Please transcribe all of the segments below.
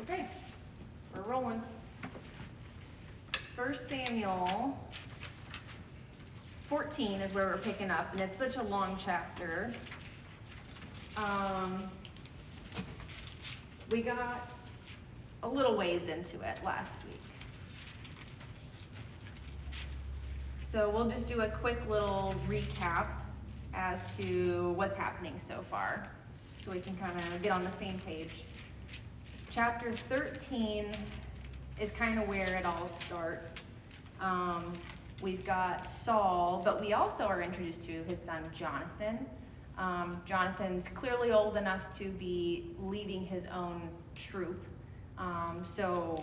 Okay, we're rolling. 1 Samuel 14 is where we're picking up, and it's such a long chapter. We got a little ways into it last week. So we'll just do a quick little recap as to what's happening so far, so we can kind of get on the same page. Chapter 13 is kind of where it all starts. We've got Saul, but we also are introduced to his son Jonathan. Jonathan's clearly old enough to be leading his own troop. So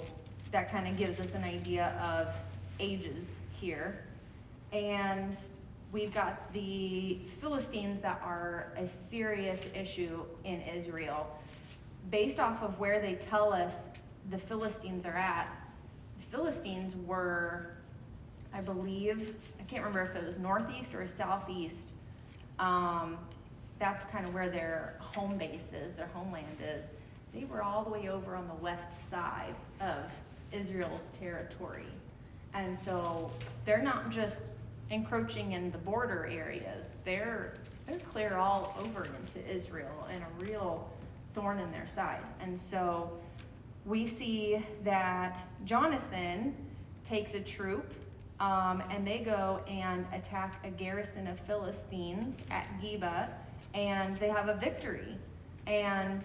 that kind of gives us an idea of ages here. And we've got the Philistines that are a serious issue in Israel. Based off of where they tell us the Philistines are at, the Philistines were, I believe, I can't remember if it was northeast or southeast. That's kind of where their home base is, their homeland is. They were all the way over on the west side of Israel's territory. And so they're not just encroaching in the border areas, they're clear all over into Israel and a real thorn in their side. And so we see that Jonathan takes a troop and they go and attack a garrison of Philistines at Geba, and they have a victory. And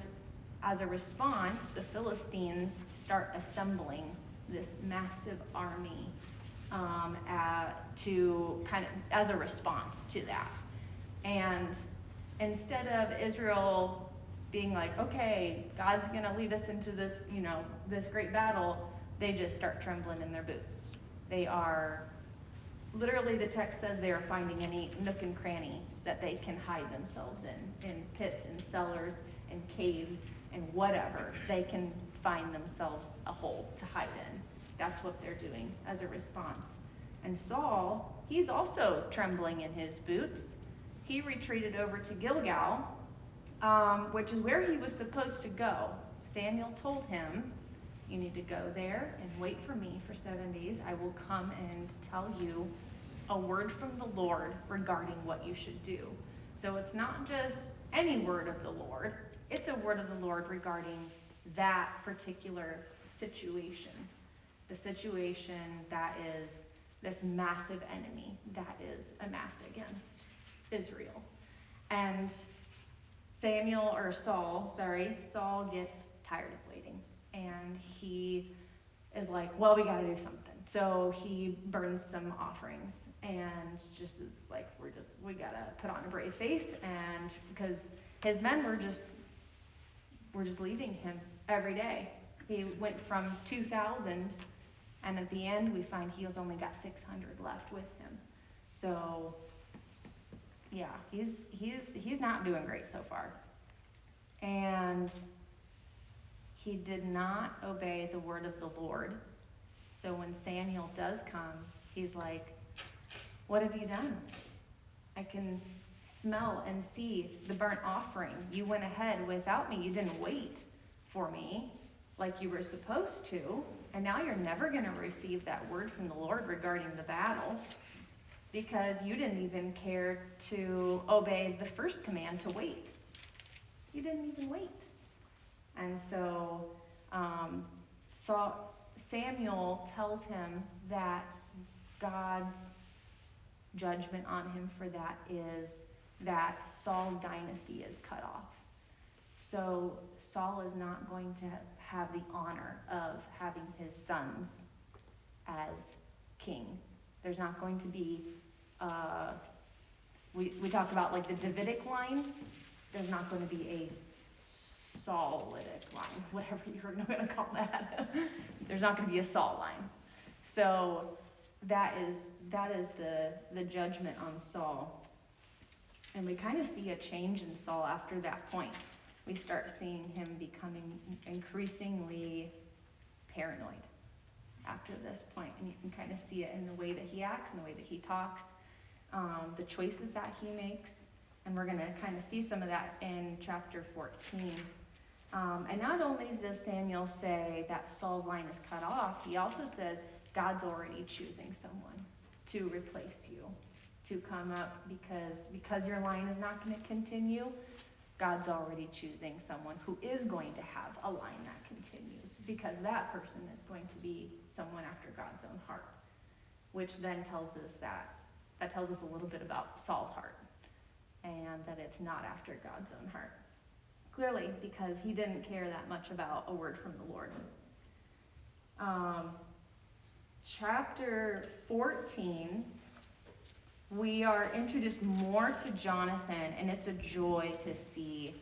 as a response, the Philistines start assembling this massive army to kind of as a response to that. And instead of Israel being like, okay, God's gonna lead us into this, this great battle, they just start trembling in their boots. They are, literally the text says they are finding any nook and cranny that they can hide themselves in pits and cellars and caves and whatever. They can find themselves a hole to hide in. That's what they're doing as a response. And Saul, he's also trembling in his boots. He retreated over to Gilgal, which is where he was supposed to go. Samuel told him, you need to go there and wait for me for 7 days. I will come and tell you a word from the Lord regarding what you should do. So it's not just any word of the Lord. It's a word of the Lord regarding that particular situation. The situation that is this massive enemy that is amassed against Israel. And Saul gets tired of waiting. And he is like, well, we gotta do something. So he burns some offerings and just is like, we gotta put on a brave face. And because his men were just leaving him every day. He went from 2,000, and at the end we find he has only got 600 left with him. So yeah, he's not doing great so far. And he did not obey the word of the Lord. So when Samuel does come, he's like, what have you done? I can smell and see the burnt offering. You went ahead without me. You didn't wait for me like you were supposed to. And now you're never going to receive that word from the Lord regarding the battle, because you didn't even care to obey the first command to wait. You didn't even wait. And so Samuel tells him that God's judgment on him for that is that Saul's dynasty is cut off. So Saul is not going to have the honor of having his sons as king. There's not going to be, we talk about like the Davidic line. There's not going to be a Saulitic line, whatever you're going to call that. There's not going to be a Saul line. So that is the judgment on Saul. And we kind of see a change in Saul after that point. We start seeing him becoming increasingly paranoid after this point. And you can kind of see it in the way that he acts, in the way that he talks, the choices that he makes. And we're going to kind of see some of that in chapter 14. And not only does Samuel say that Saul's line is cut off, he also says God's already choosing someone to replace you, to come up because your line is not going to continue. God's already choosing someone who is going to have a line that continues, because that person is going to be someone after God's own heart, which then tells us that tells us a little bit about Saul's heart, and that it's not after God's own heart. Clearly, because he didn't care that much about a word from the Lord. Chapter 14, we are introduced more to Jonathan, and it's a joy to see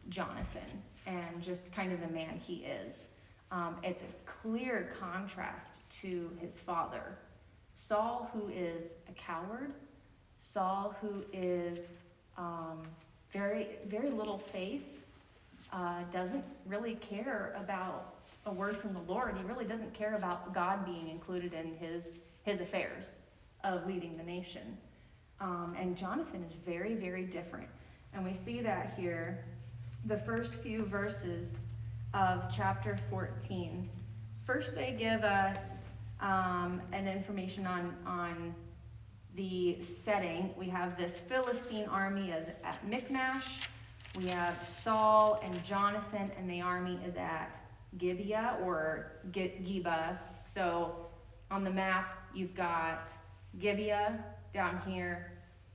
Jonathan and just kind of the man he is. It's a clear contrast to his father, Saul, who is a coward, Saul, who is very, very little faith, doesn't really care about a word from the Lord. He really doesn't care about God being included in his affairs of leading the nation. And Jonathan is very, very different. And we see that here, the first few verses of chapter 14. First, they give us an information on the setting. We have this Philistine army is at Michmash. We have Saul and Jonathan, and the army is at Gibeah or Geba. So on the map, you've got Gibeah down here,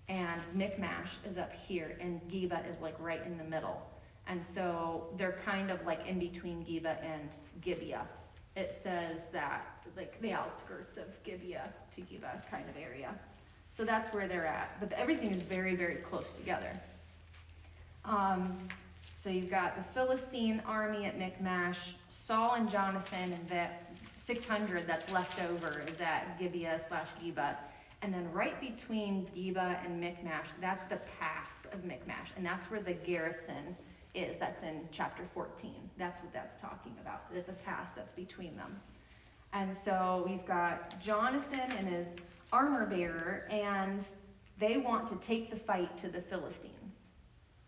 and Michmash is up here, and Geba is like right in the middle. And so they're kind of like in between Geba and Gibeah. It says that like the outskirts of Gibeah to Geba kind of area. So that's where they're at. But everything is very, very close together. So you've got the Philistine army at Michmash, Saul and Jonathan, and the 600 that's left over is at Gibeah/Geba. And then right between Geba and Michmash, that's the pass of Michmash. And that's where the garrison is. That's in chapter 14. That's what that's talking about. There's a pass that's between them. And so we've got Jonathan and his armor bearer, and they want to take the fight to the Philistines.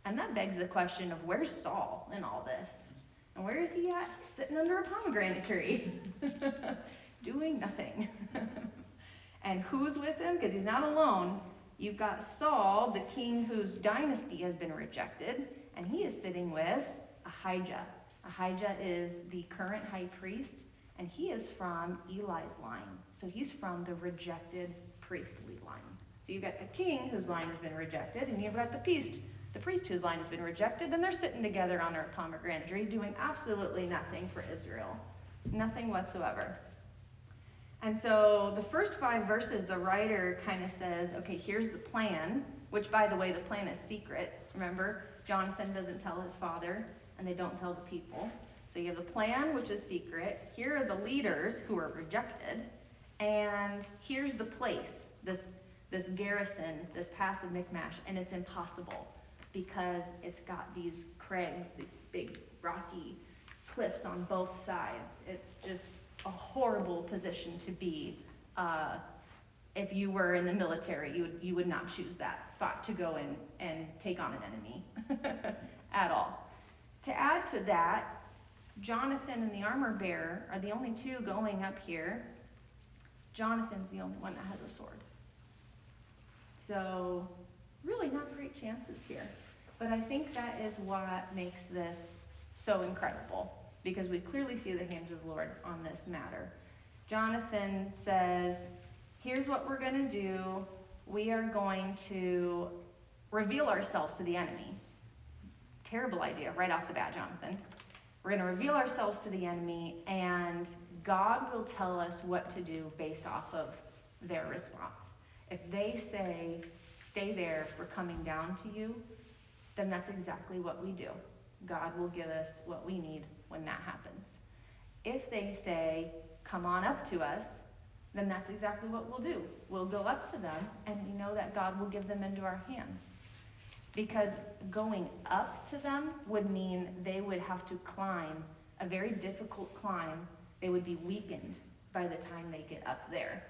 And that begs the question of where's Saul in all this? And where is he at? He's sitting under a pomegranate tree, doing nothing. And who's with him? Because he's not alone. You've got Saul, the king whose dynasty has been rejected, and he is sitting with Ahijah. Ahijah is the current high priest, and he is from Eli's line. So he's from the rejected priestly line. So you've got the king whose line has been rejected, and you've got the priest whose line has been rejected, and they're sitting together on a pomegranate tree doing absolutely nothing for Israel. Nothing whatsoever. And so the first 5 verses, the writer kind of says, okay, here's the plan, which, by the way, the plan is secret. Remember, Jonathan doesn't tell his father, and they don't tell the people. So you have the plan, which is secret. Here are the leaders who are rejected. And here's the place, this garrison, this pass of Michmash, and it's impossible because it's got these crags, these big rocky cliffs on both sides. It's just a horrible position to be. If you were in the military, you would not choose that spot to go in and take on an enemy at all. To add to that, Jonathan and the armor bearer are the only 2 going up here. Jonathan's the only one that has a sword. So really not great chances here. But I think that is what makes this so incredible, because we clearly see the hands of the Lord on this matter. Jonathan says, here's what we're going to do. We are going to reveal ourselves to the enemy. Terrible idea right off the bat, Jonathan. We're going to reveal ourselves to the enemy, and God will tell us what to do based off of their response. If they say, stay there, we're coming down to you, then that's exactly what we do. God will give us what we need when that happens. If they say, come on up to us, then that's exactly what we'll do. We'll go up to them, and we know that God will give them into our hands. Because going up to them would mean they would have to climb a very difficult climb. They would be weakened by the time they get up there.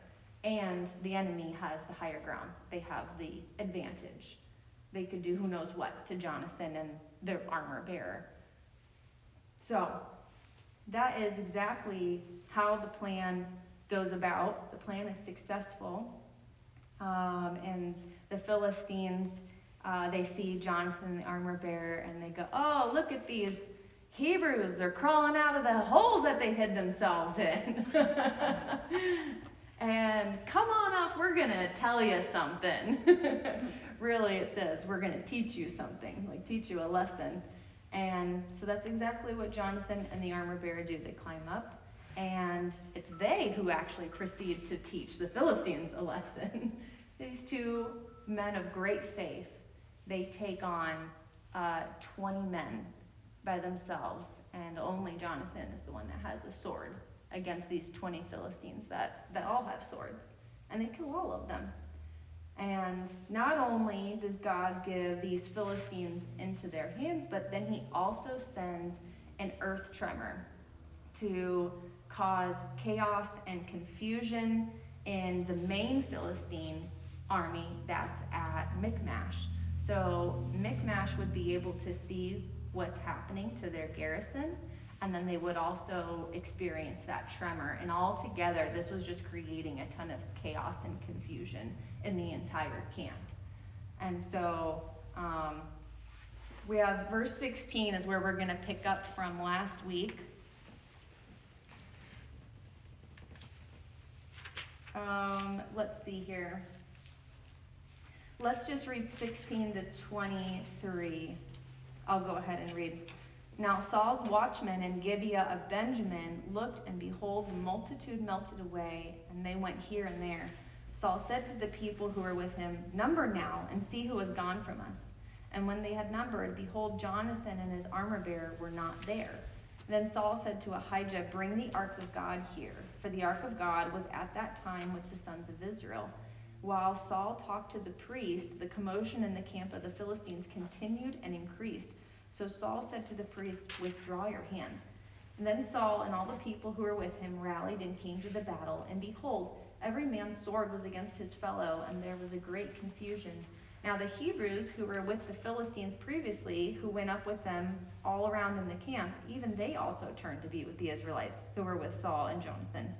And the enemy has the higher ground. They have the advantage. They could do who knows what to Jonathan and their armor bearer. So that is exactly how the plan goes about. The plan is successful. And the Philistines, they see Jonathan, the armor bearer, and they go, oh, look at these Hebrews. They're crawling out of the holes that they hid themselves in. And come on up, we're going to tell you something. Really, it says, we're going to teach you something, like teach you a lesson. And so that's exactly what Jonathan and the armor bearer do. They climb up, and it's they who actually proceed to teach the Philistines a lesson. These two men of great faith, they take on 20 men by themselves, and only Jonathan is the one that has a sword against these 20 Philistines that all have swords, and they kill all of them. And not only does God give these Philistines into their hands, but then he also sends an earth tremor to cause chaos and confusion in the main Philistine army that's at Michmash. So Michmash would be able to see what's happening to their garrison, and then they would also experience that tremor. And all together, this was just creating a ton of chaos and confusion in the entire camp. And so we have verse 16 is where we're going to pick up from last week. Let's see here. Let's just read 16 to 23. I'll go ahead and read. Now Saul's watchmen in Gibeah of Benjamin looked, and behold, the multitude melted away, and they went here and there. Saul said to the people who were with him, number now, and see who has gone from us. And when they had numbered, behold, Jonathan and his armor-bearer were not there. Then Saul said to Ahijah, bring the ark of God here, for the ark of God was at that time with the sons of Israel. While Saul talked to the priest, the commotion in the camp of the Philistines continued and increased. So Saul said to the priest, withdraw your hand. And then Saul and all the people who were with him rallied and came to the battle. And behold, every man's sword was against his fellow, and there was a great confusion. Now the Hebrews who were with the Philistines previously, who went up with them all around in the camp, even they also turned to be with the Israelites who were with Saul and Jonathan.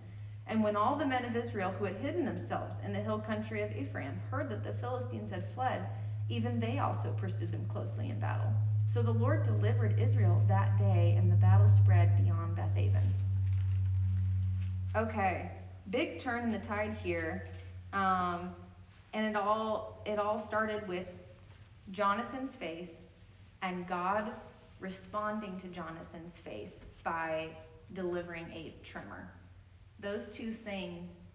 And when all the men of Israel who had hidden themselves in the hill country of Ephraim heard that the Philistines had fled, even they also pursued them closely in battle. So the Lord delivered Israel that day, and the battle spread beyond Bethaven. Okay, big turn in the tide here. And it all started with Jonathan's faith and God responding to Jonathan's faith by delivering a tremor. Those two things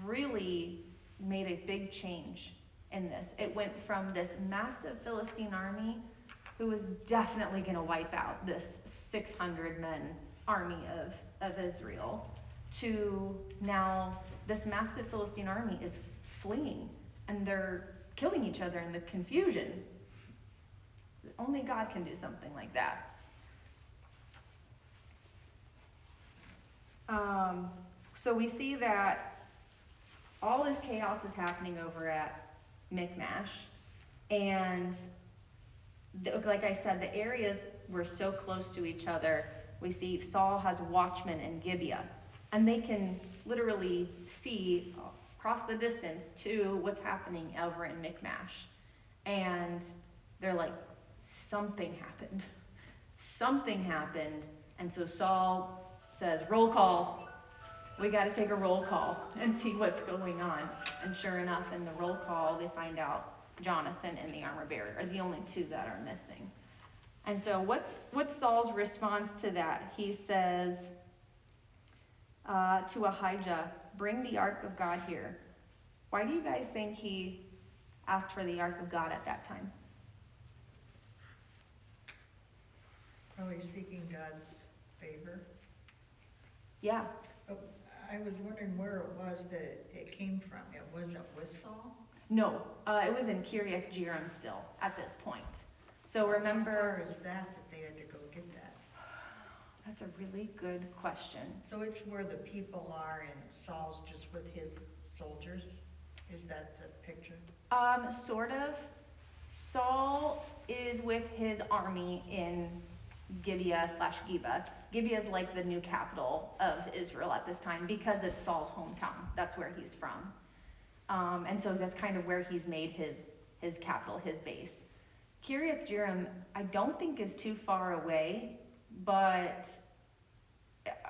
really made a big change in this. It went from this massive Philistine army who was definitely going to wipe out this 600 men army of Israel to now this massive Philistine army is fleeing and they're killing each other in the confusion. Only God can do something like that. So we see that all this chaos is happening over at Michmash, and like I said, the areas were so close to each other. We see Saul has watchmen in Gibeah, and they can literally see across the distance to what's happening over in Michmash. And they're like, something happened. Something happened. And so Saul says, roll call. We got to take a roll call and see what's going on. And sure enough, in the roll call, they find out Jonathan and the armor bearer are the only two that are missing. And so what's Saul's response to that? He says to Ahijah, bring the ark of God here. Why do you guys think he asked for the ark of God at that time? Probably seeking God's favor. Yeah. Oh, I was wondering where it was that it came from. It wasn't with Saul? No, it was in Kiriath Jearim still at this point. So remember. How far is that they had to go get that? That's a really good question. So it's where the people are and Saul's just with his soldiers? Is that the picture? Sort of. Saul is with his army in Gibeah/Geba. Gibeah is like the new capital of Israel at this time because it's Saul's hometown. That's where he's from. And so that's kind of where he's made his capital, his base. Kiriath Jearim, I don't think is too far away, but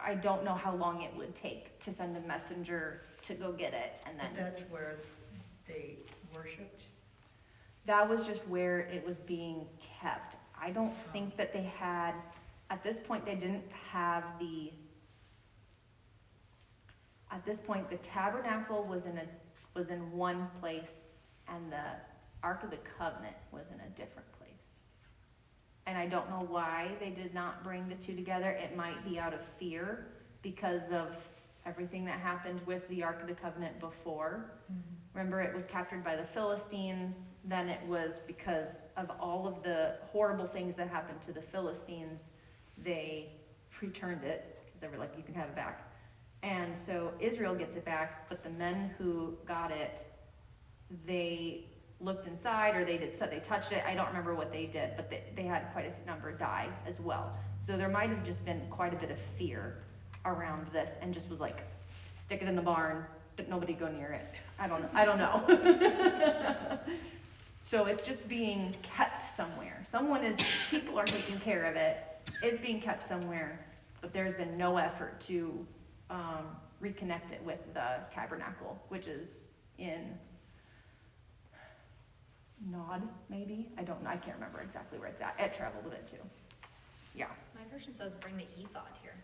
I don't know how long it would take to send a messenger to go get it. And then But that's where they worshipped? that was just where it was being kept. I don't think that they had, at this point, they didn't have at this point, the tabernacle was in one place, and the Ark of the Covenant was in a different place. And I don't know why they did not bring the two together. It might be out of fear because of everything that happened with the Ark of the Covenant before. Remember, it was captured by the Philistines. Then it was because of all of the horrible things that happened to the Philistines, they returned it because they were like, you can have it back. And so Israel gets it back, but the men who got it, they looked inside, or they touched it. I don't remember what they did, but they had quite a number die as well. So there might have just been quite a bit of fear around this, and just was like, stick it in the barn, but nobody go near it. I don't know. So it's just being kept somewhere. People are taking care of it. It's being kept somewhere, but there's been no effort to reconnect it with the tabernacle, which is in Nod, maybe? I don't know. I can't remember exactly where it's at. It traveled a bit too. Yeah. My version says bring the ephod here.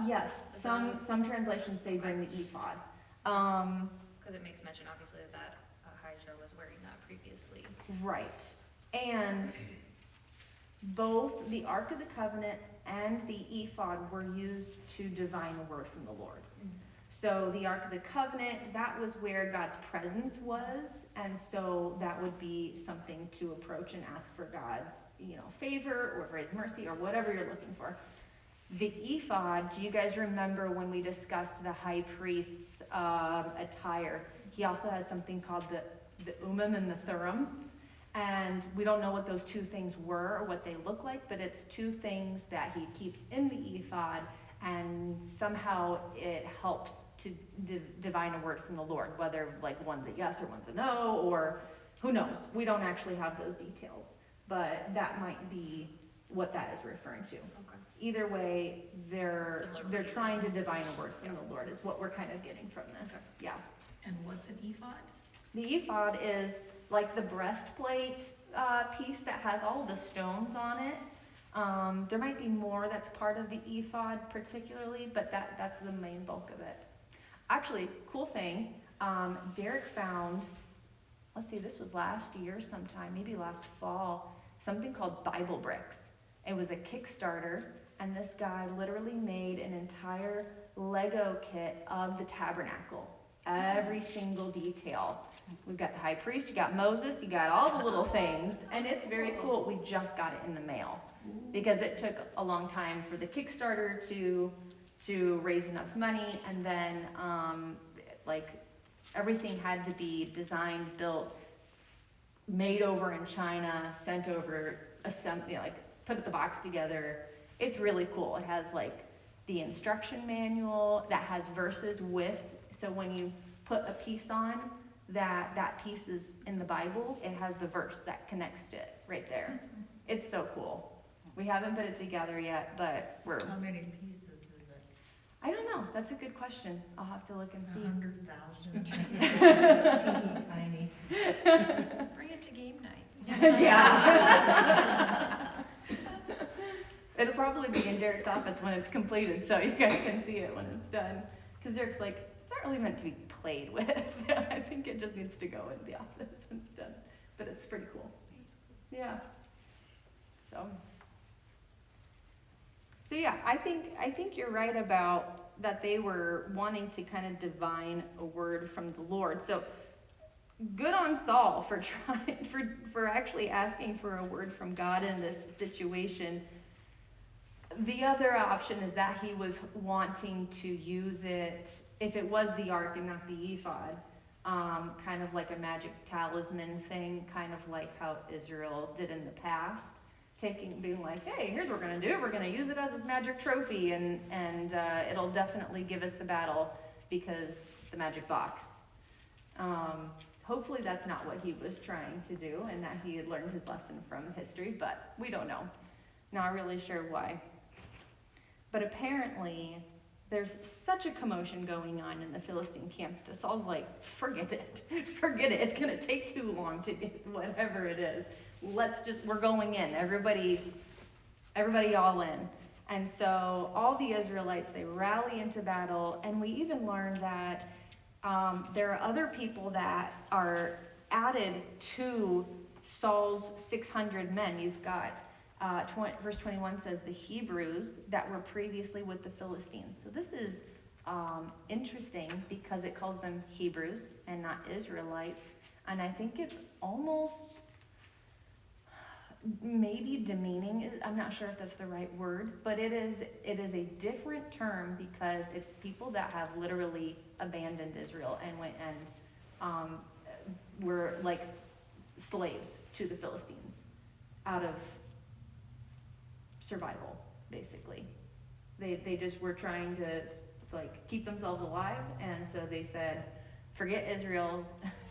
Yes, some translations say bring the ephod. Because it makes mention, obviously, that Ahijah was wearing that previously. Right. And both the Ark of the Covenant and the ephod were used to divine a word from the Lord. So the Ark of the Covenant, that was where God's presence was, and so that would be something to approach and ask for God's, favor or for his mercy or whatever you're looking for. The ephod, do you guys remember when we discussed the high priest's attire? He also has something called the Urim and the Thummim, and we don't know what those two things were or what they look like, but it's two things that he keeps in the ephod, and somehow it helps to divine a word from the Lord, whether like one's a yes or one's a no, or who knows. We don't actually have those details, but that might be what that is referring to. Okay. Either way, they're Similar trying to divine a word from the Lord is what we're kind of getting from this. Yeah. And what's an ephod? The ephod is like the breastplate piece that has all the stones on it. There might be more that's part of the ephod particularly, but that's the main bulk of it. Actually, cool thing, Derek found, let's see, this was last year sometime, maybe last fall, something called Bible Bricks. It was a Kickstarter, and this guy literally made an entire Lego kit of the tabernacle. Every single detail. We've got the high priest, you got Moses, you got all the little things, and it's very cool. We just got it in the mail because it took a long time for the Kickstarter to raise enough money, and then everything had to be designed, built, made over in China, sent over, put the box together. It's really cool. It has the instruction manual that has verses with, so when you put a piece on, that piece is in the Bible, it has the verse that connects to it right there. It's so cool. We haven't put it together yet, but How many pieces is it? I don't know. That's a good question. I'll have to look and see. 100,000. Teeny tiny. Bring it to game night. Yeah. It'll probably be in Derek's office when it's completed, so you guys can see it when it's done. Because Derek's like, it's not really meant to be played with. I think it just needs to go in the office when it's done. But it's pretty cool. Yeah. So yeah, I think you're right about that they were wanting to kind of divine a word from the Lord. So good on Saul for trying for actually asking for a word from God in this situation. The other option is that he was wanting to use it, if it was the ark and not the ephod, kind of like a magic talisman thing, kind of like how Israel did in the past. being like, hey, here's what we're gonna do. We're gonna use it as this magic trophy, and it'll definitely give us the battle because the magic box. Hopefully that's not what he was trying to do, and that he had learned his lesson from history, but we don't know. Not really sure why. But apparently, there's such a commotion going on in the Philistine camp that Saul's like, forget it. Forget it. It's gonna take too long to get whatever it is. We're going in. Everybody all in. And so all the Israelites, they rally into battle, and we even learn that there are other people that are added to Saul's 600 men. You've got, verse 21 says, the Hebrews that were previously with the Philistines. So this is interesting because it calls them Hebrews and not Israelites. And I think it's almost maybe demeaning. I'm not sure if that's the right word, but it is a different term because it's people that have literally abandoned Israel and went and were like slaves to the Philistines out of survival, basically. They just were trying to like keep themselves alive, and so they said, forget Israel,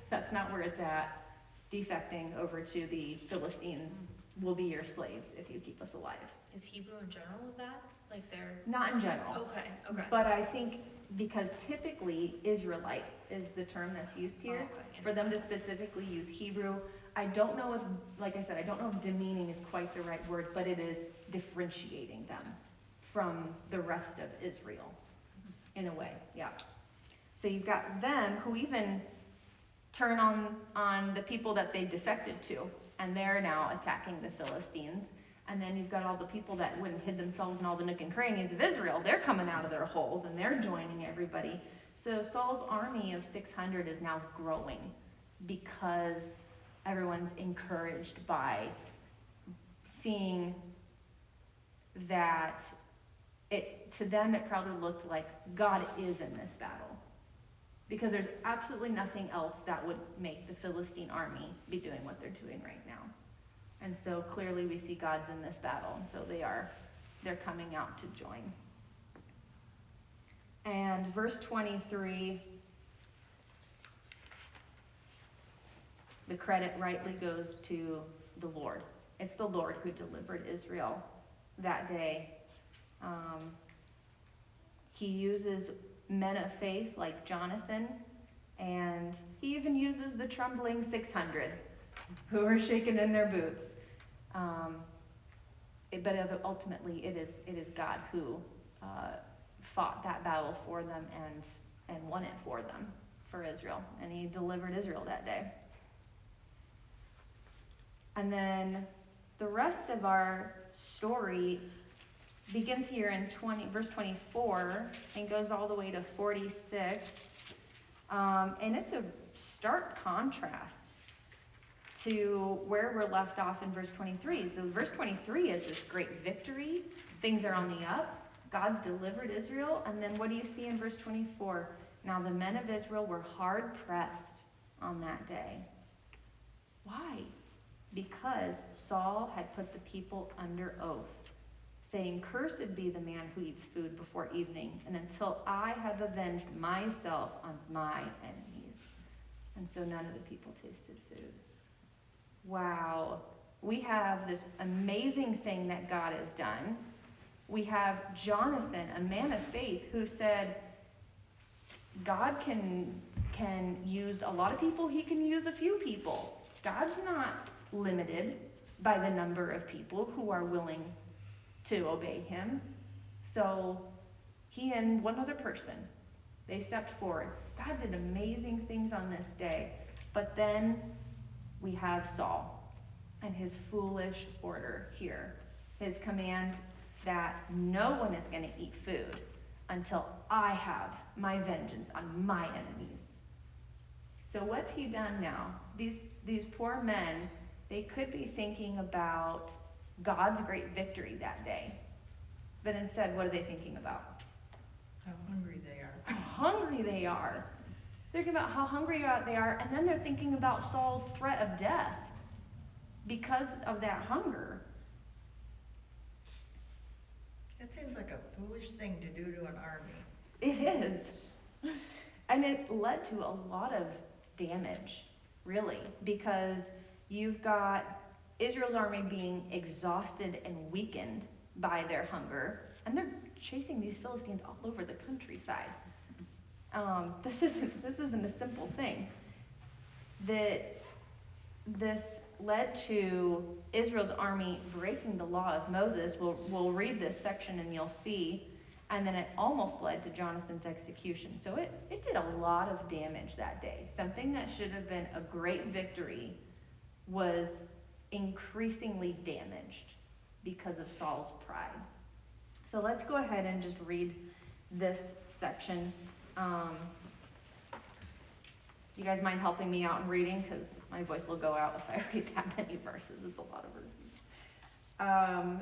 that's not where it's at. Defecting over to the Philistines will be your slaves if you keep us alive. Is Hebrew in general of that? Like they're... Not in general. Okay. But I think because typically Israelite is the term that's used here, for them to specifically use Hebrew, I don't know if, like I said, I don't know if demeaning is quite the right word, but it is differentiating them from the rest of Israel, in a way, yeah. So you've got them who even turn on the people that they defected to, and they're now attacking the Philistines. And then you've got all the people that went and hid themselves in all the nook and crannies of Israel. They're coming out of their holes, and they're joining everybody. So Saul's army of 600 is now growing because everyone's encouraged by seeing that to them it probably looked like God is in this battle. Because there's absolutely nothing else that would make the Philistine army be doing what they're doing right now. And so clearly we see God's in this battle, and so they're coming out to join. And verse 23, the credit rightly goes to the Lord. It's the Lord who delivered Israel that day. He uses men of faith like Jonathan, and he even uses the trembling 600 who are shaking in their boots. But ultimately it is God who fought that battle for them and won it for them, for Israel, and he delivered Israel that day. And then the rest of our story begins here in verse 24 and goes all the way to 46. And it's a stark contrast to where we're left off in verse 23. So verse 23 is this great victory. Things are on the up. God's delivered Israel. And then what do you see in verse 24? Now the men of Israel were hard pressed on that day. Why? Because Saul had put the people under oath, saying, cursed be the man who eats food before evening, and until I have avenged myself on my enemies. And so none of the people tasted food. Wow. We have this amazing thing that God has done. We have Jonathan, a man of faith, who said, God can use a lot of people, he can use a few people. God's not limited by the number of people who are willing to obey him. So he and one other person, they stepped forward. God did amazing things on this day. But then we have Saul and his foolish order here. His command that no one is going to eat food until I have my vengeance on my enemies. So what's he done now? These poor men, they could be thinking about God's great victory that day. But instead, what are they thinking about? How hungry they are. How hungry they are. They're thinking about how hungry they are, and then they're thinking about Saul's threat of death because of that hunger. That seems like a foolish thing to do to an army. It is. And it led to a lot of damage, really, because you've got Israel's army being exhausted and weakened by their hunger, and they're chasing these Philistines all over the countryside. This isn't a simple thing. This led to Israel's army breaking the law of Moses. We'll read this section and you'll see. And then it almost led to Jonathan's execution. So it did a lot of damage that day. Something that should have been a great victory was increasingly damaged because of Saul's pride. So let's go ahead and just read this section. Do you guys mind helping me out in reading? Because my voice will go out if I read that many verses. It's a lot of verses.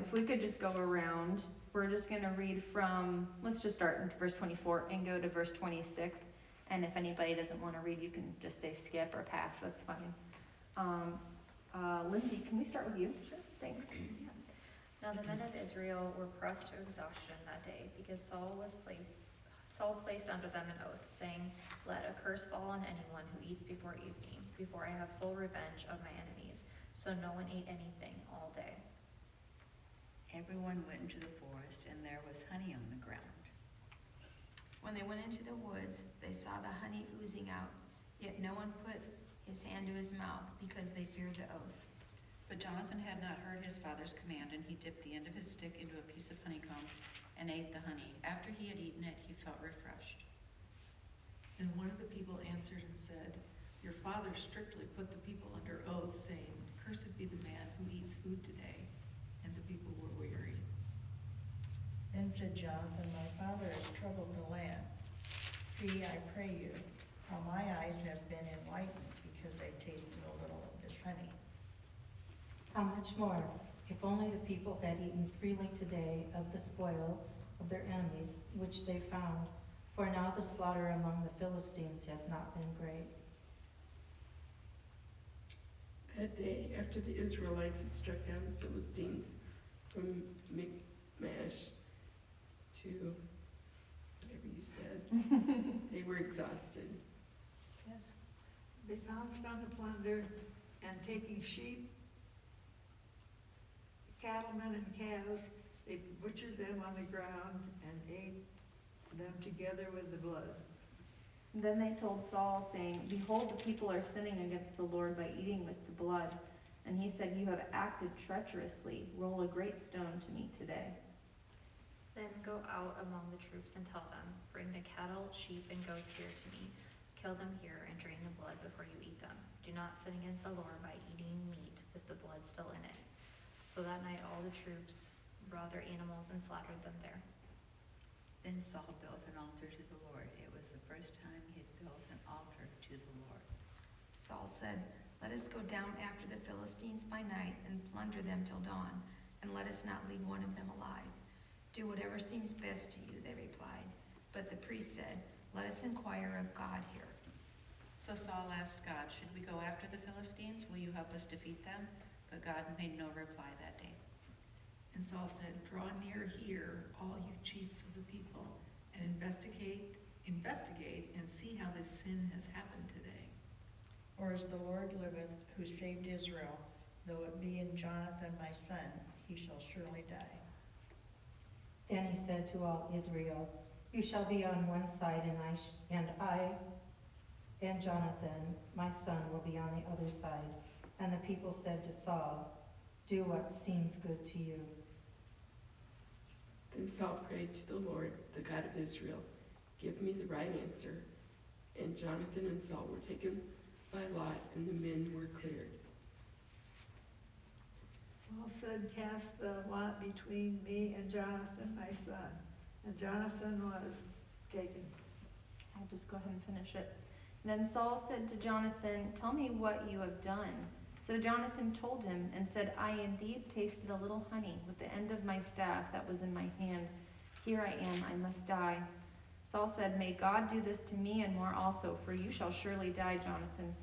If we could just go around, we're just going to read from, let's just start in verse 24 and go to verse 26. And if anybody doesn't want to read, you can just say skip or pass. That's fine. Lindsay, can we start with you? Sure. Thanks. Now the men of Israel were pressed to exhaustion that day, because Saul placed under them an oath, saying, "Let a curse fall on anyone who eats before evening, before I have full revenge of my enemies." So no one ate anything all day. Everyone went into the forest, and there was honey on the ground. When they went into the woods, they saw the honey oozing out, yet no one put his hand to his mouth, because they feared the oath. But Jonathan had not heard his father's command, and he dipped the end of his stick into a piece of honeycomb and ate the honey. After he had eaten it, he felt refreshed. And one of the people answered and said, "Your father strictly put the people under oath, saying, 'Cursed be the man who eats food today.' And the people were weary." Then said Jonathan, "My father has troubled the land. See, I pray you, how my eyes have been enlightened, because I tasted a little of this honey." How much more, if only the people had eaten freely today of the spoil of their enemies, which they found, for now the slaughter among the Philistines has not been great. That day, after the Israelites had struck down the Philistines from Michmash to whatever you said, they were exhausted. Yes. They pounced on the plunder, and taking sheep, cattlemen and calves, they butchered them on the ground and ate them together with the blood. Then they told Saul, saying, "Behold, the people are sinning against the Lord by eating with the blood." And he said, "You have acted treacherously. Roll a great stone to me today." Then go out among the troops and tell them, "Bring the cattle, sheep, and goats here to me. Kill them here and drain the blood before you eat them. Do not sin against the Lord by eating meat with the blood still in it." So that night all the troops brought their animals and slaughtered them there. Then Saul built an altar to the Lord. It was the first time he had built an altar to the Lord. Saul said, "Let us go down after the Philistines by night and plunder them till dawn, and let us not leave one of them alive." "Do whatever seems best to you," they replied. But the priest said, "Let us inquire of God here." So Saul asked God, "Should we go after the Philistines? Will you help us defeat them?" But God made no reply that day. And Saul said, "Draw near here, all you chiefs of the people, and investigate and see how this sin has happened today." "For as the Lord liveth, who saved Israel, though it be in Jonathan my son, he shall surely die." Then he said to all Israel, "You shall be on one side, and I and Jonathan, my son, will be on the other side." And the people said to Saul, "Do what seems good to you." Then Saul prayed to the Lord, the God of Israel, "Give me the right answer." And Jonathan and Saul were taken by lot, and the men were cleared. Saul said, "Cast the lot between me and Jonathan, my son." And Jonathan was taken. I'll just go ahead and finish it. Then Saul said to Jonathan, "Tell me what you have done." So Jonathan told him and said, "I indeed tasted a little honey with the end of my staff that was in my hand. Here I am, I must die." Saul said, "May God do this to me and more also, for you shall surely die, Jonathan."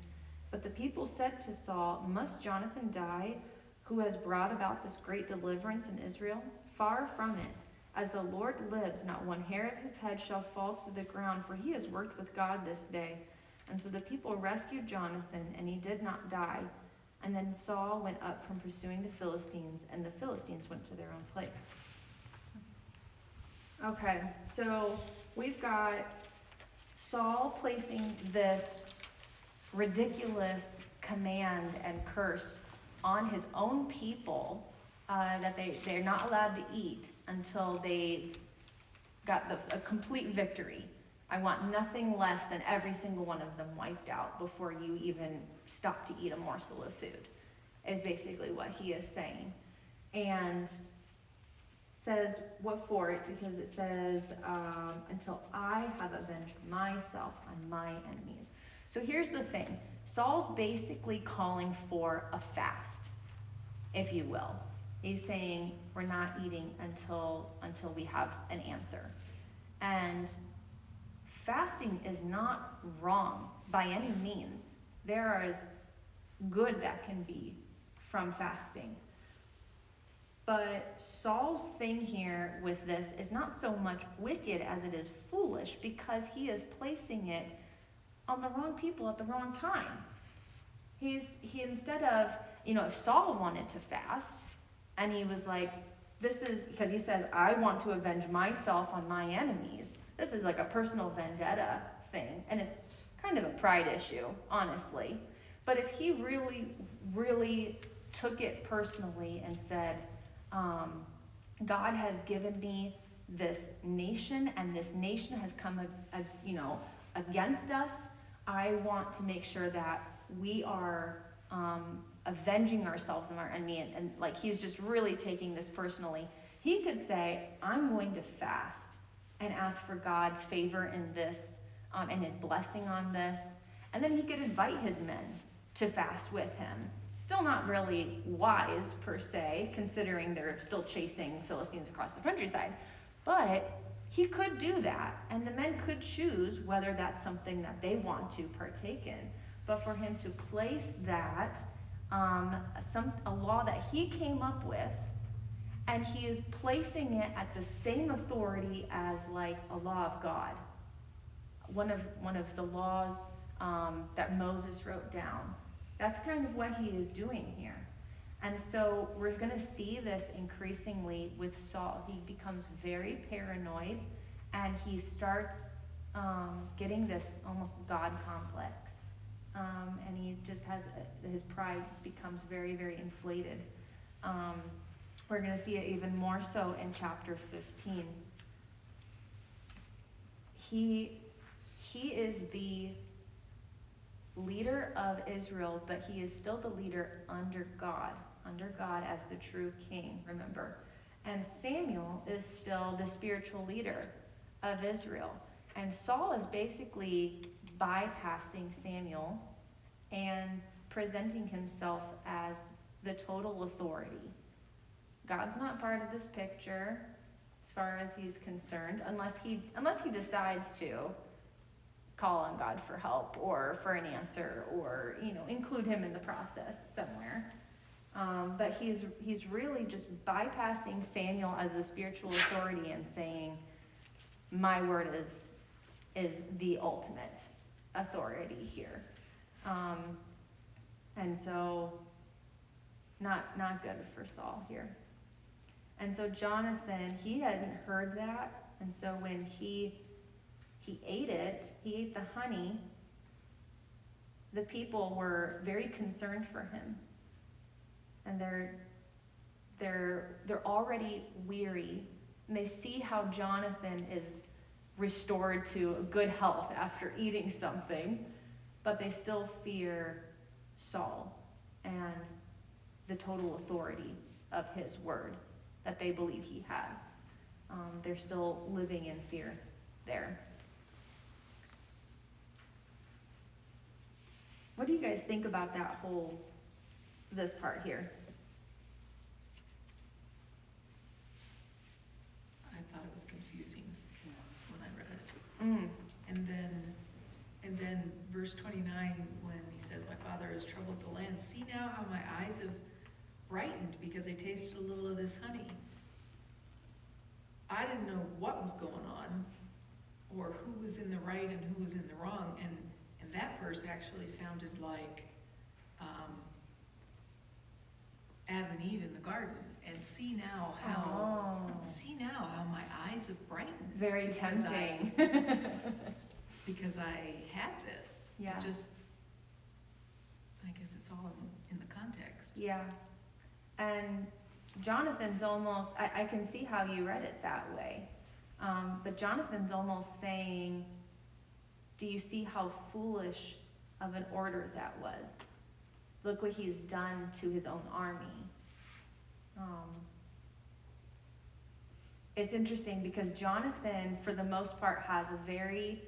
But the people said to Saul, "Must Jonathan die, who has brought about this great deliverance in Israel? Far from it. As the Lord lives, not one hair of his head shall fall to the ground, for he has worked with God this day. And so the people rescued Jonathan, and he did not die. And then Saul went up from pursuing the Philistines, and the Philistines went to their own place. Okay, so we've got Saul placing this ridiculous command and curse on his own people, that they're not allowed to eat until they've got a complete victory. I want nothing less than every single one of them wiped out before you even stop to eat a morsel of food, is basically what he is saying. And says, what for it? Because it says, until I have avenged myself on my enemies. So here's the thing. Saul's basically calling for a fast, if you will. He's saying we're not eating until we have an answer. And fasting is not wrong by any means. There is good that can be from fasting. But Saul's thing here with this is not so much wicked as it is foolish, because he is placing it on the wrong people at the wrong time. He instead of, if Saul wanted to fast, and he was like, this is, because he says, I want to avenge myself on my enemies. This is like a personal vendetta thing, and it's kind of a pride issue, honestly. But if he really, really took it personally and said, God has given me this nation, and this nation has come, against us. I want to make sure that we are avenging ourselves on our enemy, and like he's just really taking this personally. He could say, I'm going to fast and ask for God's favor in this, and his blessing on this, and then he could invite his men to fast with him. Still not really wise per se, considering they're still chasing Philistines across the countryside, but he could do that, and the men could choose whether that's something that they want to partake in. But for him to place that, a law that he came up with, and he is placing it at the same authority as like a law of God, one of the laws that Moses wrote down. That's kind of what he is doing here. And so we're going to see this increasingly with Saul. He becomes very paranoid, and he starts getting this almost God complex. And he just has, his pride becomes very, very inflated. We're going to see it even more so in chapter 15. He is the leader of Israel, but he is still the leader under God as the true king, remember. And Samuel is still the spiritual leader of Israel. And Saul is basically bypassing Samuel and presenting himself as the total authority. God's not part of this picture as far as he's concerned, unless he decides to call on God for help or for an answer, or include him in the process somewhere. But he's really just bypassing Samuel as the spiritual authority and saying, my word is the ultimate authority here. And so not good for Saul here. And so Jonathan, he hadn't heard that, and so when he ate the honey, the people were very concerned for him. And they're already weary, and they see how Jonathan is restored to good health after eating something, but they still fear Saul and the total authority of his word that they believe he has. They're still living in fear there. What do you guys think about this part here? I thought it was confusing when I read it. And then verse 29, when he says, my father has troubled the land, see now how my eyes have brightened because they tasted a little of this honey. I didn't know what was going on, or who was in the right and who was in the wrong, and that verse actually sounded like, Adam and Eve in the garden, and see now how my eyes have brightened. Very because tempting. Because I had this. Yeah. Just, I guess it's all in the context. Yeah. And Jonathan's almost, I can see how you read it that way. But Jonathan's almost saying, do you see how foolish of an order that was? Look what he's done to his own army. It's interesting because Jonathan, for the most part, has a very,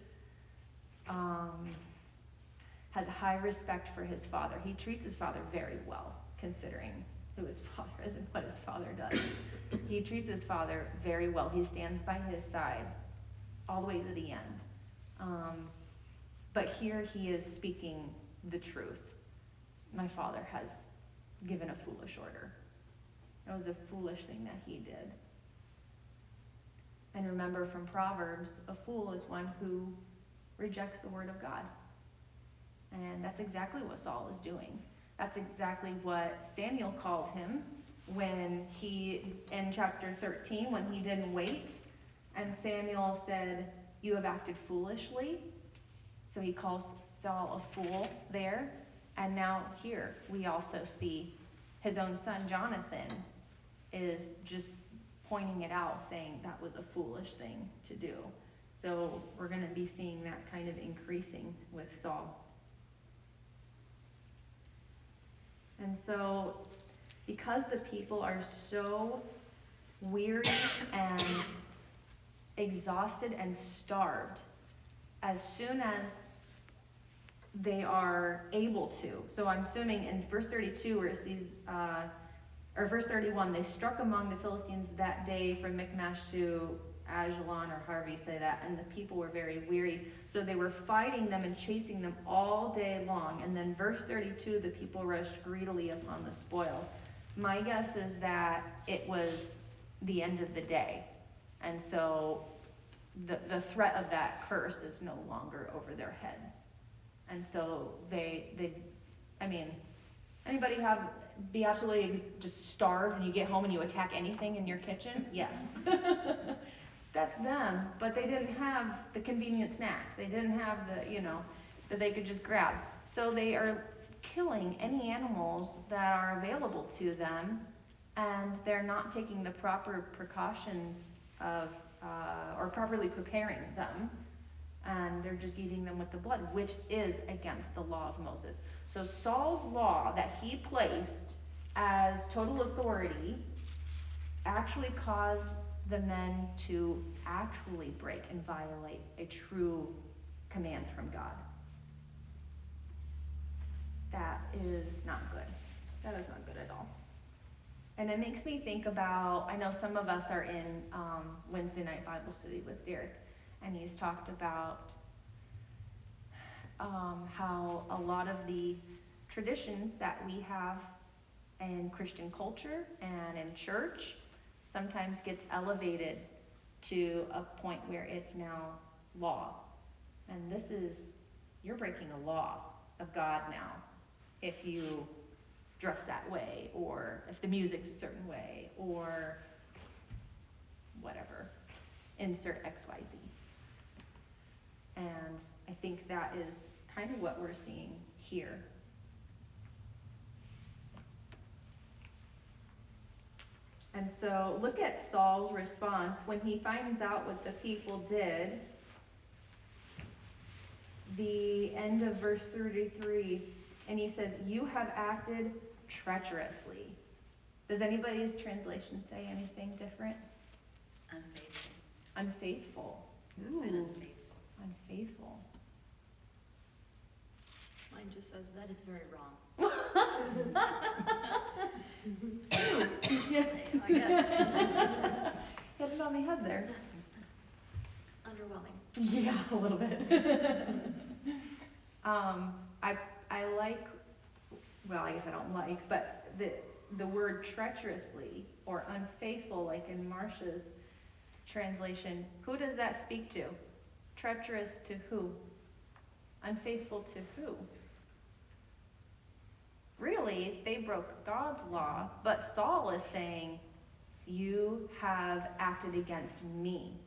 has a high respect for his father. He treats his father very well, considering who his father is and what his father does. He treats his father very well. He stands by his side all the way to the end. But here he is speaking the truth. My father has given a foolish order. It was a foolish thing that he did. And remember from Proverbs, a fool is one who rejects the word of God. And that's exactly what Saul is doing. That's exactly what Samuel called him when he, in chapter 13, when he didn't wait. And Samuel said, "You have acted foolishly." So he calls Saul a fool there. And now here we also see his own son Jonathan is just pointing it out, saying that was a foolish thing to do. So we're going to be seeing that kind of increasing with Saul. And so because the people are so weary and exhausted and starved, as soon as they are able to. So I'm assuming in verse 32 where it says, or verse 31, they struck among the Philistines that day from Michmash to Ajalon, or however you say that, and the people were very weary. So they were fighting them and chasing them all day long. And then verse 32, the people rushed greedily upon the spoil. My guess is that it was the end of the day. And so the threat of that curse is no longer over their heads. And so anybody be absolutely just starved and you get home and you attack anything in your kitchen? Yes. That's them, but they didn't have the convenient snacks. They didn't have that they could just grab. So they are killing any animals that are available to them, and they're not taking the proper precautions or properly preparing them. And they're just eating them with the blood, which is against the law of Moses. So Saul's law that he placed as total authority actually caused the men to actually break and violate a true command from God. That is not good. That is not good at all. And it makes me think about, I know some of us are in Wednesday night Bible study with Derek, and he's talked about how a lot of the traditions that we have in Christian culture and in church sometimes gets elevated to a point where it's now law. And you're breaking a law of God now if you dress that way, or if the music's a certain way, or whatever. Insert XYZ. And I think that is kind of what we're seeing here. And so look at Saul's response when he finds out what the people did. The end of verse 33, and he says, "You have acted treacherously." Does anybody's translation say anything different? Unfaithful. Unfaithful. You've been unfaithful. Unfaithful. Mine just says, that is very wrong. I guess. Hit it on the head there. Underwhelming. Yeah, a little bit. I like, well, I guess I don't like, but the word treacherously or unfaithful, like in Marcia's, translation, who does that speak to? Treacherous to who? Unfaithful to who? Really, they broke God's law, but Saul is saying, you have acted against me.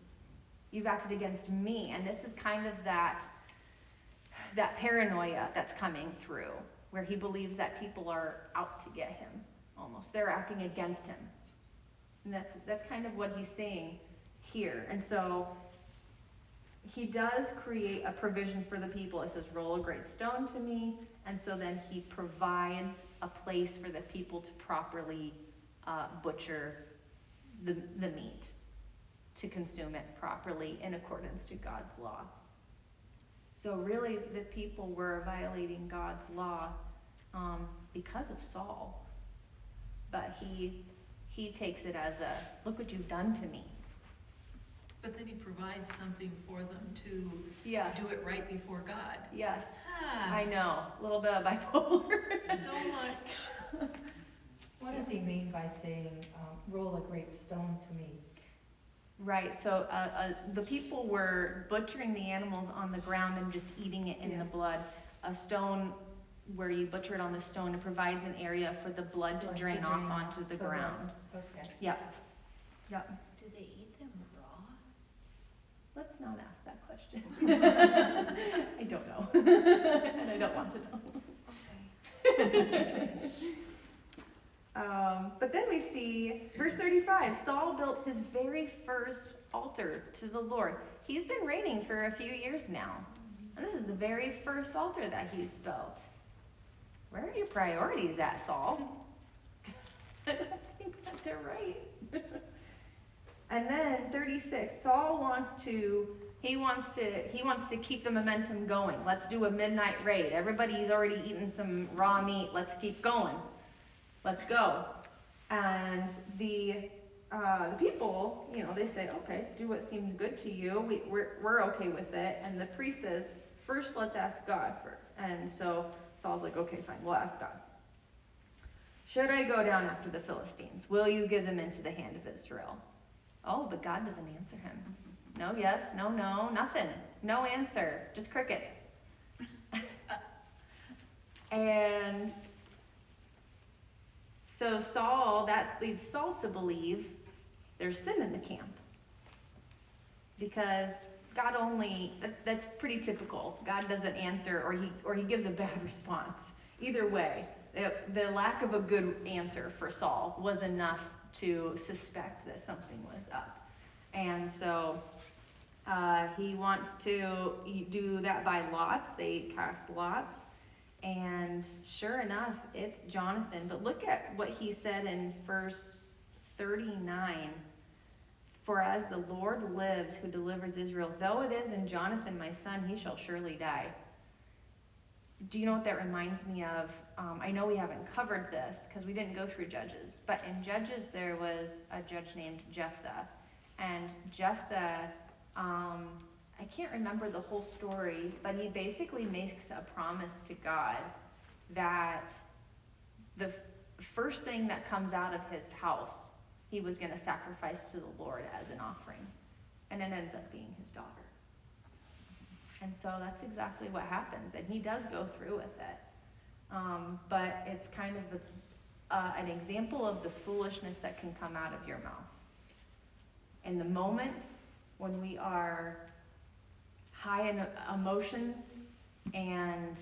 You've acted against me. And this is kind of that paranoia that's coming through, where he believes that people are out to get him, almost. They're acting against him. And that's kind of what he's saying here. And so he does create a provision for the people. It says, roll a great stone to me. And so then he provides a place for the people to properly butcher the meat, to consume it properly in accordance to God's law. So really, the people were violating God's law because of Saul. But he takes it as a, look what you've done to me. But then he provides something for them to Yes. do it right before God. Yes. Ah, I know, a little bit of bipolar. so much. What does he mean by saying, roll a great stone to me? Right, so the people were butchering the animals on the ground and just eating it in Yeah. the blood. A stone, where you butcher it on the stone, it provides an area for the blood to Like drain off drain onto the so ground. that's- Okay. Yep, yep. Do they eat them raw? Let's not ask that question. I don't know, and I don't want to know. Okay. But then we see, verse 35, Saul built his very first altar to the Lord. He's been reigning for a few years now, and this is the very first altar that he's built. Where are your priorities at, Saul? I don't think that they're right. And then 36, Saul wants to keep the momentum going. Let's do a midnight raid. Everybody's already eaten some raw meat. Let's keep going. Let's go. And the people, they say, okay, do what seems good to you. We're okay with it. And the priest says, first let's ask God first. And so Saul's like, okay, fine, we'll ask God. Should I go down after the Philistines? Will you give them into the hand of Israel? Oh, but God doesn't answer him. No, yes, no, nothing. No answer, just crickets. And so that leads Saul to believe there's sin in the camp. Because God that's pretty typical. God doesn't answer, or he gives a bad response. Either way, the lack of a good answer for Saul was enough to suspect that something was up. And so he wants to do that by lots. They cast lots. And sure enough, it's Jonathan. But look at what he said in verse 39. For as the Lord lives, who delivers Israel, though it is in Jonathan my son, he shall surely die. Do you know what that reminds me of? I know we haven't covered this because we didn't go through Judges. But in Judges, there was a judge named Jephthah. And Jephthah, I can't remember the whole story, but he basically makes a promise to God that the first thing that comes out of his house, he was going to sacrifice to the Lord as an offering. And it ends up being his daughter. And so that's exactly what happens. And he does go through with it. But it's kind of an example of the foolishness that can come out of your mouth. In the moment when we are high in emotions and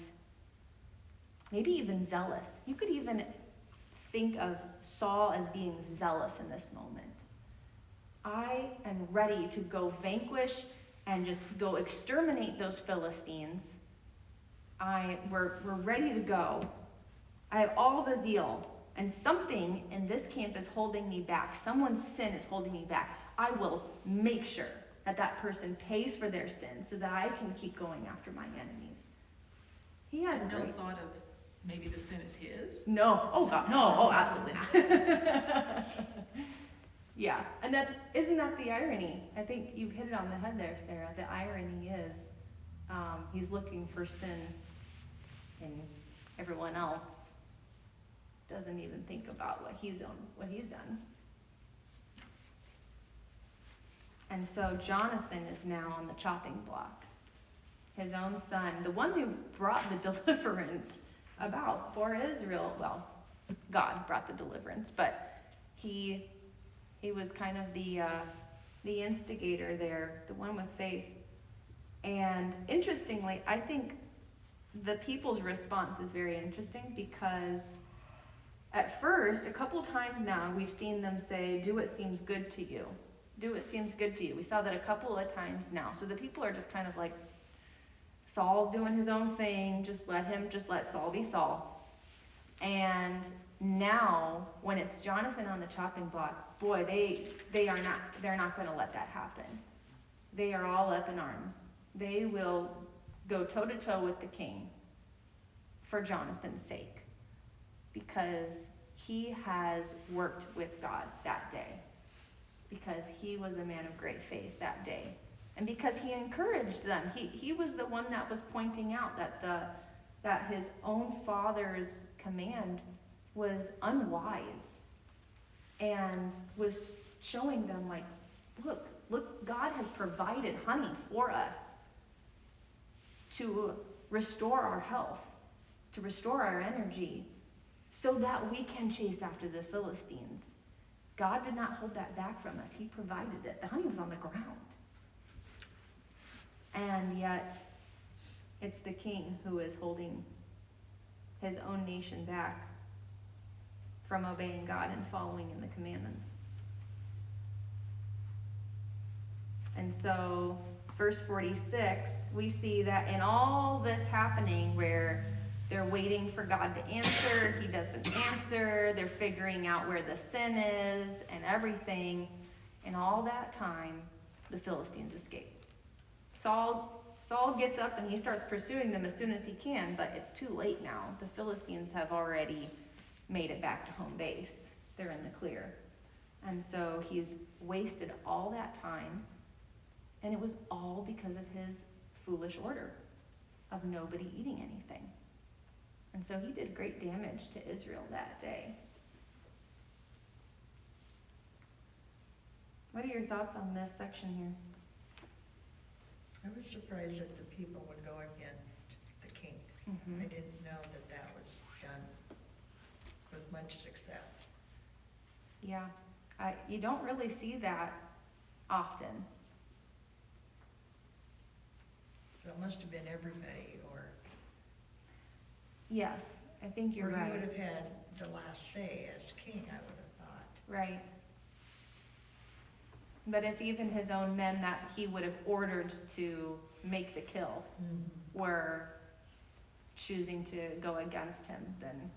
maybe even zealous. You could even think of Saul as being zealous in this moment. I am ready to go vanquish and just go exterminate those Philistines. We're ready to go. I have all the zeal, and something in this camp is holding me back. Someone's sin is holding me back. I will make sure that person pays for their sin so that I can keep going after my enemies. He has no thought of maybe the sin is his? No. Oh God, no. Oh, absolutely not. Yeah, and isn't that the irony? I think you've hit it on the head there, Sarah. The irony is, he's looking for sin in everyone else. Doesn't even think about what he's done. And so Jonathan is now on the chopping block. His own son, the one who brought the deliverance about for Israel. Well, God brought the deliverance, but he was kind of the instigator there, the one with faith. And interestingly, I think the people's response is very interesting, because at first, a couple times now, we've seen them say, do what seems good to you. Do what seems good to you. We saw that a couple of times now. So the people are just kind of like, Saul's doing his own thing, just let Saul be Saul. And now, when it's Jonathan on the chopping block, boy, they're not going to let that happen. They are all up in arms. They will go toe-to-toe with the king for Jonathan's sake, because he has worked with God that day, because he was a man of great faith that day, and because he encouraged them. He was the one that was pointing out that his own father's command was unwise, and was showing them, like, look, God has provided honey for us to restore our health, to restore our energy, so that we can chase after the Philistines. God did not hold that back from us. He provided it. The honey was on the ground. And yet, it's the king who is holding his own nation back from obeying God and following in the commandments. And so, verse 46, we see that in all this happening where they're waiting for God to answer, he doesn't answer, they're figuring out where the sin is and everything, in all that time, the Philistines escape. Saul gets up and he starts pursuing them as soon as he can, but it's too late now. The Philistines have already made it back to home base. They're in the clear. And so he's wasted all that time, and it was all because of his foolish order of nobody eating anything. And so he did great damage to Israel that day. What are your thoughts on this section here? I was surprised that the people would go against the king. Mm-hmm. I didn't know that was done with much success. Yeah, you don't really see that often. So it must have been everybody, or Yes, I think you're or he right. would have had the last say as king, I would have thought. Right. But if even his own men that he would have ordered to make the kill were choosing to go against him, then,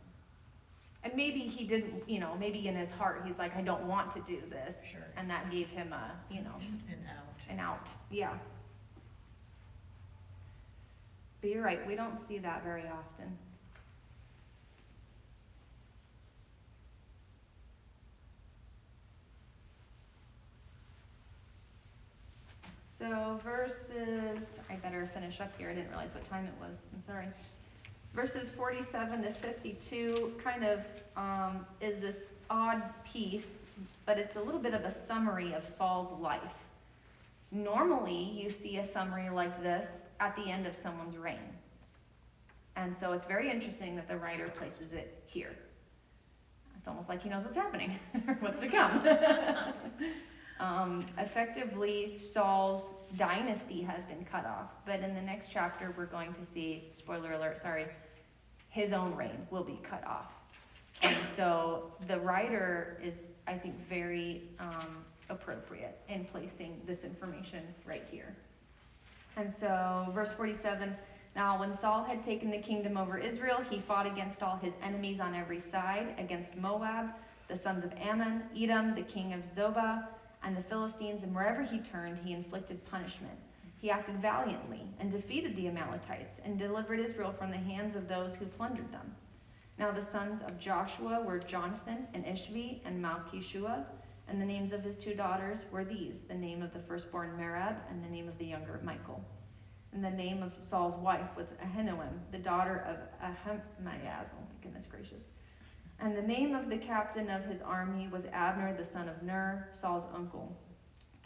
and maybe he didn't, maybe in his heart he's like, I don't want to do this. Sure. And that gave him an out. Yeah. But you're right, we don't see that very often. So I better finish up here, I didn't realize what time it was, I'm sorry. Verses 47 to 52 kind of is this odd piece, but it's a little bit of a summary of Saul's life. Normally, you see a summary like this at the end of someone's reign. And so it's very interesting that the writer places it here. It's almost like he knows what's happening, or what's to come. Effectively, Saul's dynasty has been cut off, but in the next chapter, we're going to see, spoiler alert, his own reign will be cut off. And so the writer is, I think, very appropriate in placing this information right here. And so, verse 47, now when Saul had taken the kingdom over Israel, he fought against all his enemies on every side, against Moab, the sons of Ammon, Edom, the king of Zobah, and the Philistines, and wherever he turned, he inflicted punishment. He acted valiantly and defeated the Amalekites and delivered Israel from the hands of those who plundered them. Now the sons of Joshua were Jonathan and Ishvi and Malchishua, and the names of his two daughters were these, the name of the firstborn Merab and the name of the younger Michael. And the name of Saul's wife was Ahinoam, the daughter of Ahimaaz. Oh my goodness gracious. And the name of the captain of his army was Abner, the son of Ner, Saul's uncle.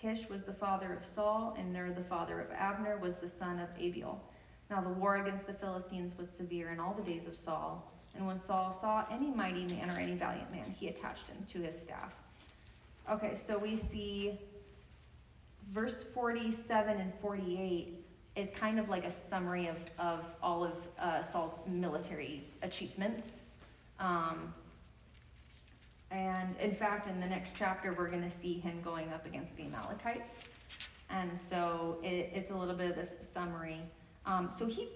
Kish was the father of Saul, and Ner the father of Abner was the son of Abiel. Now the war against the Philistines was severe in all the days of Saul, and when Saul saw any mighty man or any valiant man, he attached him to his staff. Okay, so we see verse 47 and 48 is kind of like a summary of all of Saul's military achievements. And in fact, in the next chapter, we're going to see him going up against the Amalekites. And so it's a little bit of this summary. So it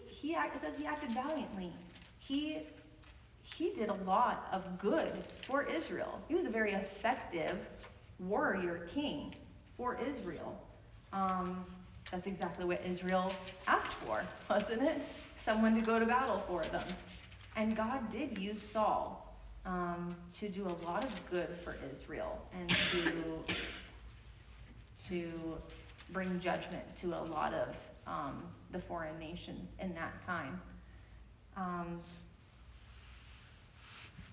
says he acted valiantly. He did a lot of good for Israel. He was a very effective warrior king for Israel. That's exactly what Israel asked for, wasn't it? Someone to go to battle for them. And God did use Saul to do a lot of good for Israel and to bring judgment to a lot of the foreign nations in that time.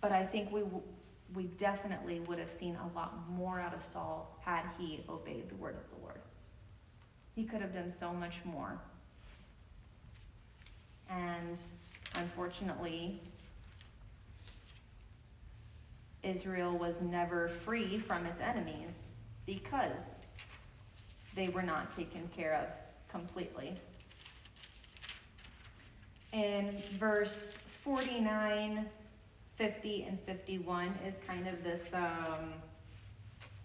But I think we definitely would have seen a lot more out of Saul had he obeyed the word of the Lord. He could have done so much more. And unfortunately, Israel was never free from its enemies because they were not taken care of completely. In verse 49, 50, and 51 is kind of this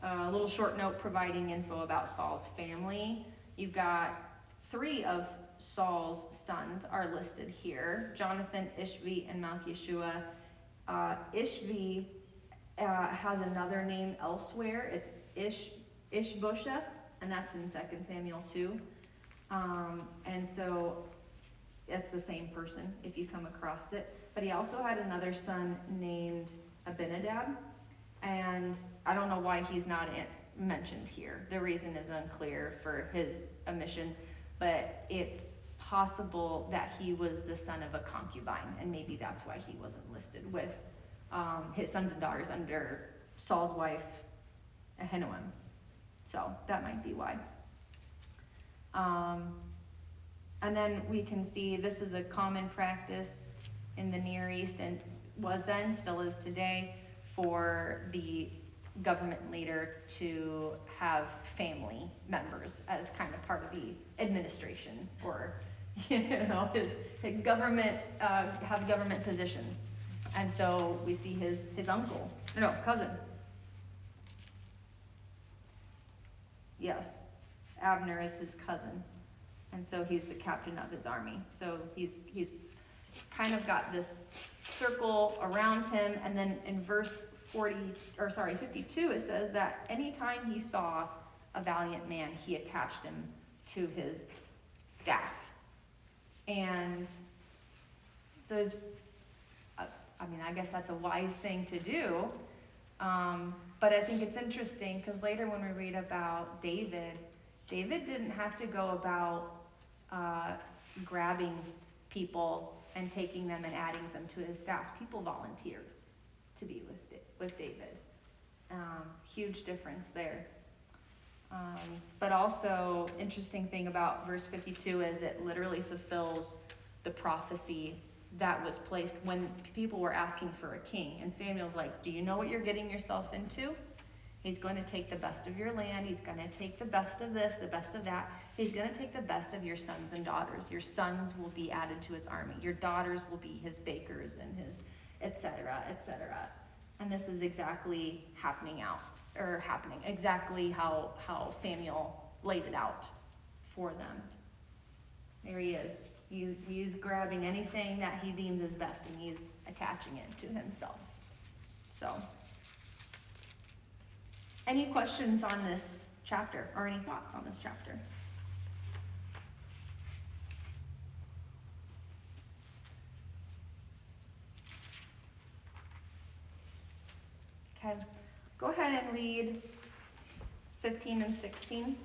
little short note providing info about Saul's family. You've got 3 of Saul's sons are listed here: Jonathan, Ishvi, and Malchishua. Ishvi has another name elsewhere. It's Ishbosheth, and that's in 2 Samuel 2. And so it's the same person if you come across it. But he also had another son named Abinadab, and I don't know why he's not mentioned here. The reason is unclear for his omission, but it's possible that he was the son of a concubine, and maybe that's why he wasn't listed with his sons and daughters under Saul's wife, Ahinoam. So that might be why. And then we can see this is a common practice in the Near East, and was then, still is today, for the government leader to have family members as kind of part of the administration, or his government, have government positions. And so we see his cousin. Yes, Abner is his cousin. And so he's the captain of his army. So he's kind of got this circle around him. And then in verse 52, it says that anytime he saw a valiant man, he attached him to his staff. And so I guess that's a wise thing to do. But I think it's interesting because later when we read about David didn't have to go about grabbing people and taking them and adding them to his staff. People volunteered to be with David. Huge difference there. But also, interesting thing about verse 52 is it literally fulfills the prophecy that was placed when people were asking for a king. And Samuel's like, do you know what you're getting yourself into? He's going to take the best of your land. He's going to take the best of this, the best of that. He's going to take the best of your sons and daughters. Your sons will be added to his army. Your daughters will be his bakers and his et cetera, et cetera. And this is exactly happening, exactly how Samuel laid it out for them. There he is. He's grabbing anything that he deems as best and he's attaching it to himself. So, any questions on this chapter or any thoughts on this chapter? Okay, go ahead and read 15 and 16.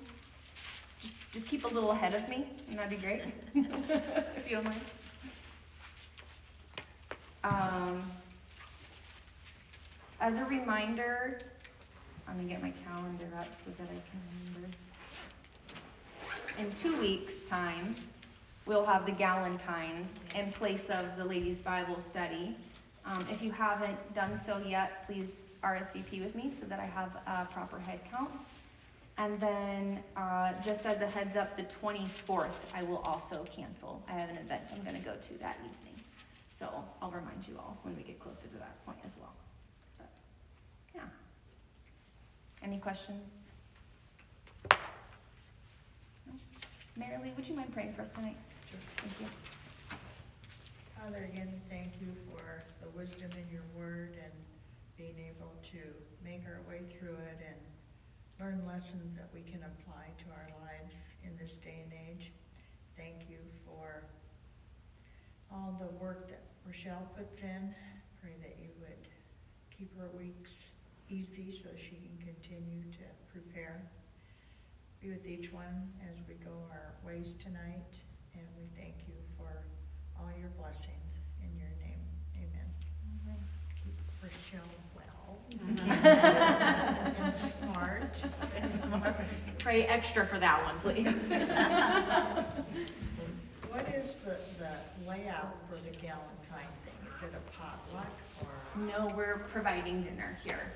Just keep a little ahead of me, and that'd be great, if you don't mind. As a reminder, I'm gonna get my calendar up so that I can remember. in 2 weeks' time, we'll have the Galentines in place of the ladies' Bible study. If you haven't done so yet, please RSVP with me so that I have a proper head count. And then, just as a heads up, the 24th, I will also cancel. I have an event I'm gonna go to that evening. So I'll remind you all when we get closer to that point as well. But, yeah. Any questions? No? Mary Lee, would you mind praying for us tonight? Sure. Thank you. Father, again, thank you for the wisdom in your word and being able to make our way through it and learn lessons that we can apply to our lives in this day and age. Thank you for all the work that Rochelle puts in. Pray that you would keep her weeks easy so she can continue to prepare. Be with each one as we go our ways tonight, and we thank you for all your blessings in your name. Amen. Keep Rochelle well. And smart. Pray extra for that one, please. What is the layout for the Galentine thing? Is it a potluck or? No, we're providing dinner here.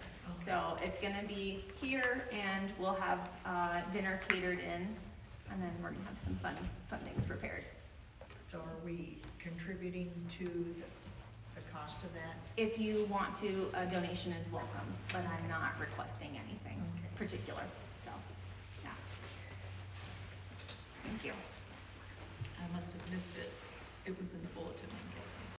So it's gonna be here, and we'll have dinner catered in, and then we're gonna have some fun things prepared. So are we contributing to the cost of that? If you want to, a donation is welcome, but I'm not requesting anything Okay. particular, so, yeah. Thank you. I must have missed it. It was in the bulletin, I'm guessing.